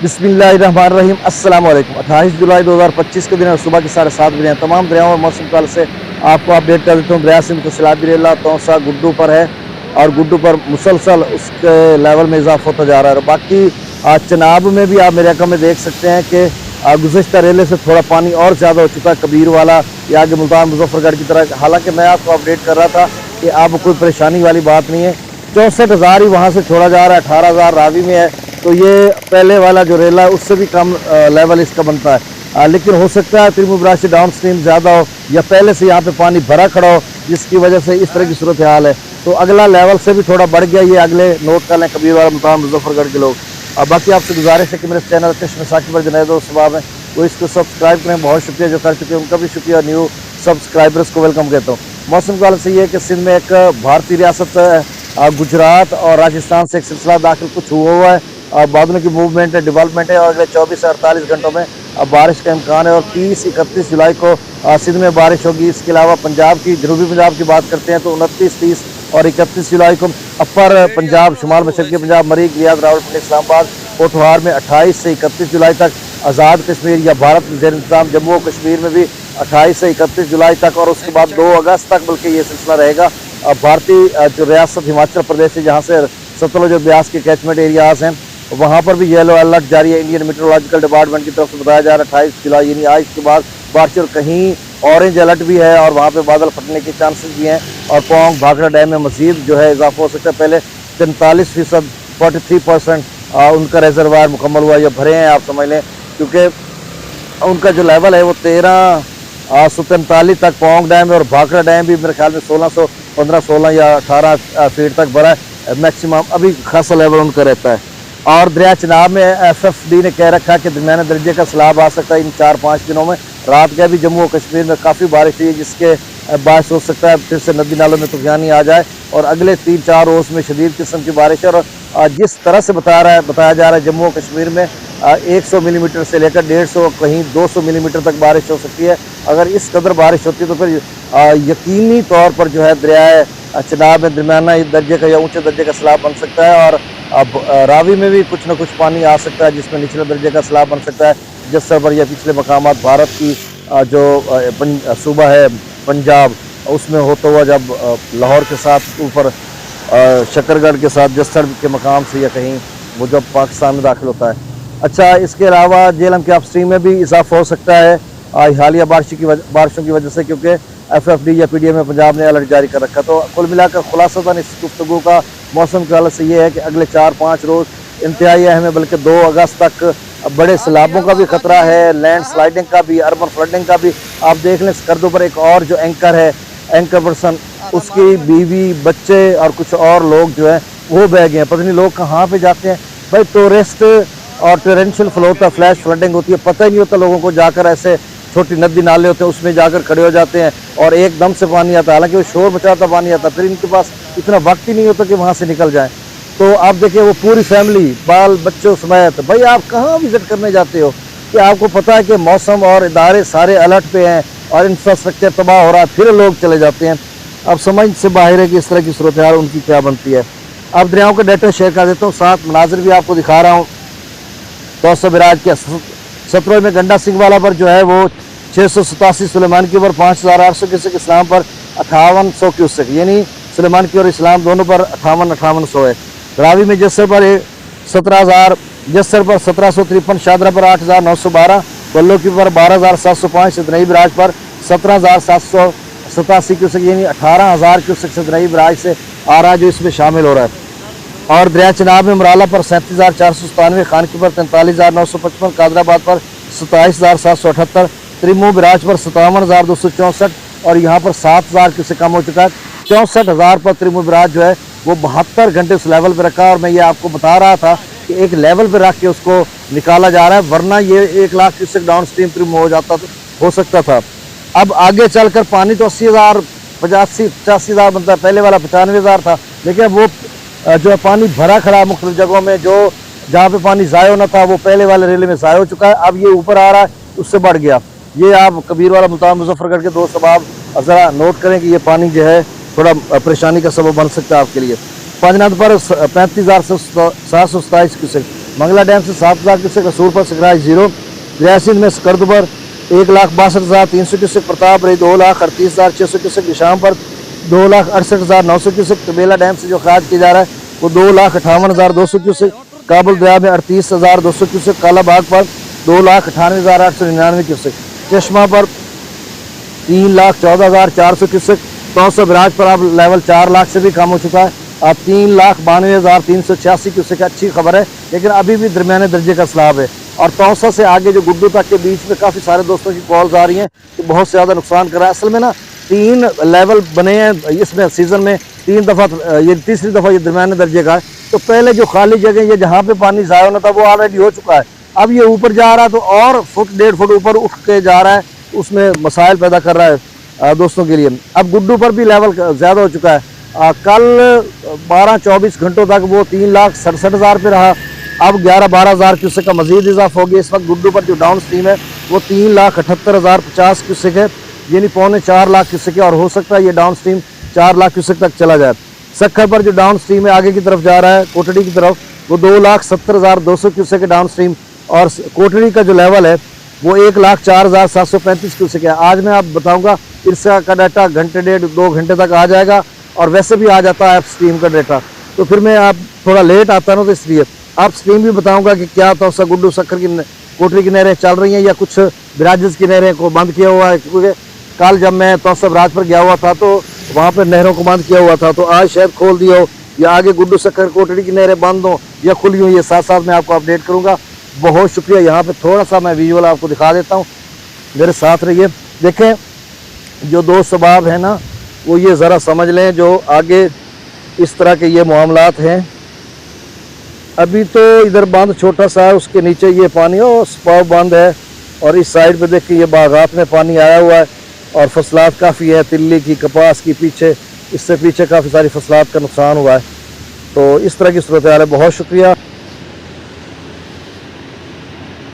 बिस्मिल्लाहिर्रहमानिर्रहीम अस्सलाम वालेकुम। 28 जुलाई 2025 के दिन और सुबह के 7:30 बजे हैं। तमाम दरियाओं और मौसम काल से आपको अपडेट कर देता हूँ। दरिया सिंध का सैलाबी रेला तौसा गुड्डू पर है और गुड्डू पर मुसलसल उसके लेवल में इजाफा होता जा रहा है। और बाकी चनाब में भी आप मेरे अकाउंट में देख सकते हैं कि गुज़श्ता रेले से थोड़ा पानी और ज़्यादा हो चुका है, कबीर वाला या आगे मुल्तान मुजफ्फरगढ़ की तरह। हालांकि मैं आपको अपडेट कर रहा था कि अब कोई परेशानी वाली बात नहीं है। 64,000 ही वहाँ से छोड़ा जा रहा है, 18,000 रावी में है। तो ये पहले वाला जो रेला है उससे भी कम लेवल इसका बनता है। लेकिन हो सकता है त्रिमुह बराज से डाउन स्ट्रीम ज़्यादा हो या पहले से यहाँ पे पानी भरा खड़ा हो, जिसकी वजह से इस तरह की सूरत हाल है। तो अगला लेवल से भी थोड़ा बढ़ गया, ये अगले नोट कर लें कबीर वाला मुल्तान मुजफ्फरगढ़ के लोग। बाकी आपसे गुजारिश है कि मेरे चैनल चश्मे साकी पर जुनैद और सबाब है वो इसको सब्सक्राइब करें। बहुत शुक्रिया जो कर चुके हैं उनका भी शुक्रिया, न्यू सब्सक्राइबर्स को वेलकम कहता हूँ। मौसम का हाल से ये है कि सिंध में एक भारतीय रियासत गुजरात और राजस्थान से एक सिलसिला दाखिल कुछ हुआ है और बादलों की मूवमेंट है, डेवलपमेंट है। और अगले 24 से 48 घंटों में बारिश का इम्कान है और 30-31 जुलाई को सिंध में बारिश होगी। इसके अलावा पंजाब की जनूबी पंजाब की बात करते हैं तो 29, 30 और 31 जुलाई को अपर पंजाब, शुमाल मशरक़ी पंजाब, मरीक, रियाद, रावलपिंडी, इस्लामाबाद, पोठवार में 28 से 31 जुलाई तक, आज़ाद कश्मीर या भारत में ज़ेर इंतज़ाम जम्मू और कश्मीर में भी 28 से 31 जुलाई तक। और उसके बाद 2 अगस्त तक बल्कि ये सिलसिला रहेगा। भारतीय जो रियासत हिमाचल प्रदेश है जहाँ से सतलुज और ब्यास के कैचमेंट एरियाज़ हैं वहाँ पर भी येलो अलर्ट जारी है। इंडियन मेट्रोलॉजिकल डिपार्टमेंट की तरफ से बताया जा रहा है 28 जुलाई यानी आज के बाद बारिश, और कहीं ऑरेंज अलर्ट भी है और वहाँ पे बादल फटने के चांसेस भी हैं। और पोंग भाखड़ा डैम में मजीद जो है इजाफा हो सकता है। पहले 43%, 43% उनका रिजर्वायर मुकम्मल हुआ या भरे हैं, आप समझ लें, क्योंकि उनका जो लेवल है वो 1343 तक पोंग डैम है और भाखड़ा डैम भी मेरे ख्याल में 16 या 18 फीट तक भरा है। मैक्सिमम अभी खासा लेवल उनका रहता है। और दरिया चनाब में FFD ने कह रखा है कि दरमियाने दर्जे का सैलाब आ सकता है इन 4-5 दिनों में। रात का भी जम्मू और कश्मीर में काफ़ी बारिश हुई है जिसके बायस हो सकता है फिर से नदी नालों में तूफानी आ जाए और अगले 3-4 रोज़ में शदीद किस्म की बारिश है। और जिस तरह से बताया जा रहा है जम्मू और कश्मीर में 100 मिलीमीटर से लेकर 150 कहीं 200 मिलीमीटर तक बारिश हो सकती है। अगर इस कदर बारिश होती है तो फिर यकीनी तौर पर जो है दरियाए चनाब में दरमियाना दर्जे का या ऊंचे दर्जे का सैलाब बन सकता है। और रावी में भी कुछ न कुछ पानी आ सकता है जिसमें निचले दर्जे का सैलाब बन सकता है। जस्सर पर या पिछले मकामात भारत की जो सूबा है पंजाब उसमें होता हुआ जब लाहौर के साथ ऊपर शकरगढ़ के साथ जस्सर के मकाम से या कहीं वो जब पाकिस्तान में दाखिल होता है। अच्छा, इसके अलावा जेहलम के अपस्ट्रीम में भी इजाफा हो सकता है हालिया बारिशों की वजह से, क्योंकि FFD या PDM में पंजाब ने अलर्ट जारी कर रखा। तो कुल मिलाकर खुलासतन इस गुफ्तगू का मौसम के हालत से ये है कि अगले 4-5 रोज़ इंतहाई अहम है, बल्कि 2 अगस्त तक बड़े सैलाबों का भी खतरा है, लैंड स्लाइडिंग का भी, अर्बन फ्लडिंग का भी। आप देख लें स्कर्दों पर एक और जो एंकर है, एंकर पर्सन, उसकी बीवी, बच्चे और कुछ और लोग जो है वो बह गए हैं। पता नहीं लोग कहाँ पे जाते हैं भाई। टूरिस्ट और टोरेंशियल फ्लो होता है, फ्लैश फ्लडिंग होती है, पता ही नहीं होता लोगों को। जाकर ऐसे छोटी नदी नाले होते हैं उसमें जाकर खड़े हो जाते हैं और एकदम से पानी आता है, हालांकि वो शोर मचाता पानी आता है, फिर इनके पास इतना वक्त ही नहीं होता कि वहाँ से निकल जाएं। तो आप देखिए वो पूरी फैमिली बाल बच्चों समेत, भाई आप कहाँ विजिट करने जाते हो कि आपको पता है कि मौसम और इदारे सारे अलर्ट पे हैं और इंफ्रास्ट्रक्चर तबाह हो रहा है, फिर लोग चले जाते हैं। अब समझ से बाहर है कि इस तरह की सूरत हाल उनकी क्या बनती है। अब दरियाओं का डाटा शेयर कर देता हूँ, साथ मनाजिर भी आपको दिखा रहा हूँ। तौसा बराज के सतलुज में गंडा सिंह वाला पर जो है वो 687 सुलेमान की ओर 5800 क्यूसेक, इस्लाम पर 5800 क्यूसेक, यानी सुलेमान की और इस्लाम दोनों पर 5800 है। रावी में जस्सर पर 17,000, जस्सर पर 1753, शादरा पर 8,912, बल्लो की पर 12,705, सदनई बराज पर 17,787 क्यूसेक यानी 18,000 क्यूसेक सदनई बराज से आ रहा है जो इसमें शामिल हो रहा है। और दरिया चनाब में मराला पर 37,497, खानकी पर 43,955, कादराबाद पर 27,778, त्रिमुह बराज पर 57,264 और यहाँ पर 7,000 क्यूसेक कम हो चुका है। 64,000 पर त्रिमुह बराज जो है वो 72 घंटे उस लेवल पर रखा। और मैं ये आपको बता रहा था कि एक लेवल पर रख के उसको निकाला जा रहा है, वरना ये 1 लाख क्यूसेक डाउन स्ट्रीम त्रिमुह हो जाता तो हो सकता था। अब आगे चलकर पानी तो 80,000, 85,000 बनता है, पहले वाला 95,000 था, लेकिन वो जो है पानी भरा खड़ा मुख्तलिफ जगहों में, जो जहाँ पे पानी ज़ाया होना था वो पहले वाले रेले में ज़ाया हो चुका है। अब ये ऊपर आ रहा है, उससे बढ़ गया। ये आप कबीर वाला मुल्तान मुजफ्फरगढ़ के दोस्त अब ज़रा नोट करें कि ये पानी जो है थोड़ा परेशानी का सबब बन सकता है आपके लिए। पांचनाथ पर 35,727 क्यूसेक, मंगला डैम से 7,000 क्यूसेक, रसूलपुर सकराज 0, दरिया सिंध में स्कर्द पर 1,62,300 क्यूसेक, प्रताप रही 2,38,600 क्यूसेक, निशाम पर 2,68,900 क्यूसेक, तबेला डैम से जो खराज किया जा रहा है वो 2,58,200 क्यूसेक, काबुल दरिया में 38,200 क्यूसेक, कालाबाग पर 2,98,899 क्यूसेक, चश्मा पर 3,14,400 क्यूसेक, तौसा बराज पर अब लेवल 4 लाख से भी कम हो चुका है, अब 3,92,386 क्यूसेक। अच्छी खबर है, लेकिन अभी भी दरमियाने दर्जे का सैलाब है। और तौसा से आगे जो गुड्डू तक के बीच में काफ़ी सारे दोस्तों की कॉल्स आ रही हैं कि बहुत से ज़्यादा नुकसान कर रहा है। असल में ना 3 लेवल बने हैं इसमें सीज़न में, 3 दफ़ा, ये तीसरी दफ़ा ये दरमियाने दर्जे का है। तो पहले जो खाली जगह ये जहाँ पे पानी ज़ाया होना था वो ऑलरेडी हो चुका है, अब ये ऊपर जा रहा है तो और फुट 1.5 फुट ऊपर उठ के जा रहा है, उसमें मसाइल पैदा कर रहा है दोस्तों के लिए। अब गुड्डू पर भी लेवल ज़्यादा हो चुका है। कल 12-24 घंटों तक वो 3,67,000 पे रहा, अब 11-12,000 क्यूसेक का मजीद इजाफा हो गया। इस वक्त गुड्डू पर जो डाउन स्ट्रीम है वो 3,78,050 क्यूसेक है, यानी 3.25 लाख क्यूसेक है, और हो सकता है ये डाउन स्ट्रीम 4 लाख क्यूसेक तक चला जाए। सक्खर पर जो डाउन स्ट्रीम है आगे की तरफ जा रहा है कोटड़ी की तरफ, वो 2,70,200 क्यूसेक है डाउन स्ट्रीम, और कोटड़ी का जो लेवल है वो 1,04,735 क्यूसेक है। आज मैं आप बताऊंगा इरसा का डाटा घंटे 1.5-2 घंटे तक आ जाएगा, और वैसे भी आ जाता है अप स्ट्रीम का डाटा, तो फिर मैं आप थोड़ा लेट आता ना, तो इसलिए आप स्ट्रीम भी बताऊंगा कि क्या तौसा गुड्डू सक्खर की कोटरी की नहरें चल रही हैं या कुछ ब्राजेस की नहरें को बंद किया हुआ है। क्योंकि कल जब मैं तौसा बराज पर गया हुआ था तो वहाँ पर नहरों को बंद किया हुआ था, तो आज शायद खोल दिया हो, या आगे गुड्डू सक्खर कोटरी की नहरें बंद हो या खुली हो, ये साथ साथ मैं आपको अपडेट करूँगा। बहुत शुक्रिया। यहाँ पे थोड़ा सा मैं विजुअल आपको दिखा देता हूँ, मेरे साथ रहिए। देखें जो दोस्त सबाब है ना वो ये ज़रा समझ लें, जो आगे इस तरह के ये मामलात हैं। अभी तो इधर बांध छोटा सा है, उसके नीचे ये पानी और स्पाव बांध है, और इस साइड पे देखिए ये बागात में पानी आया हुआ है, और फसलात काफ़ी है, तिल्ली की, कपास की, पीछे इससे पीछे काफ़ी सारी फसलात का नुकसान हुआ है। तो इस तरह की सूरत हाल है। बहुत शुक्रिया।